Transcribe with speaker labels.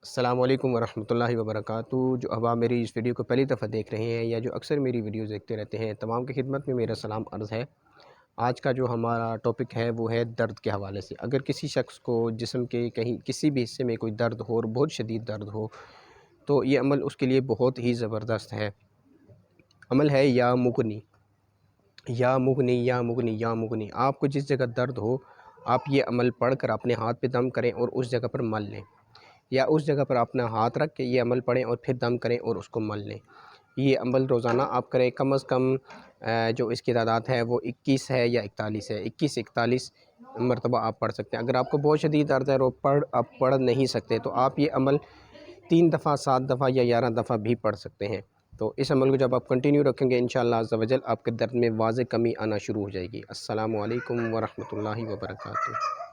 Speaker 1: السلام علیکم ورحمۃ اللہ وبرکاتہ۔ جو اب آپ میری اس ویڈیو کو پہلی دفعہ دیکھ رہے ہیں یا جو اکثر میری ویڈیوز دیکھتے رہتے ہیں، تمام کی خدمت میں میرا سلام عرض ہے۔ آج کا جو ہمارا ٹاپک ہے وہ ہے درد کے حوالے سے۔ اگر کسی شخص کو جسم کے کہیں کسی بھی حصے میں کوئی درد ہو اور بہت شدید درد ہو تو یہ عمل اس کے لیے بہت ہی زبردست ہے۔ عمل ہے یا مغنی، یا مغنی، یا مغنی، یا مغنی۔ آپ کو جس جگہ درد ہو آپ یہ عمل پڑھ کر اپنے ہاتھ پہ دم کریں اور اس جگہ پر مل لیں، یا اس جگہ پر اپنا ہاتھ رکھ کے یہ عمل پڑھیں اور پھر دم کریں اور اس کو مل لیں۔ یہ عمل روزانہ آپ کریں، کم از کم جو اس کی تعداد ہے وہ 21 ہے یا 41 ہے، 21-41 مرتبہ آپ پڑھ سکتے ہیں۔ اگر آپ کو بہت شدید درد ہے اور آپ پڑھ نہیں سکتے تو آپ یہ عمل 3 دفعہ، 7 دفعہ یا 11 دفعہ بھی پڑھ سکتے ہیں۔ تو اس عمل کو جب آپ کنٹینیو رکھیں گے انشاءاللہ عز و جل آپ کے درد میں واضح کمی آنا شروع ہو جائے گی۔ السلام علیکم ورحمۃ اللہ وبرکاتہ۔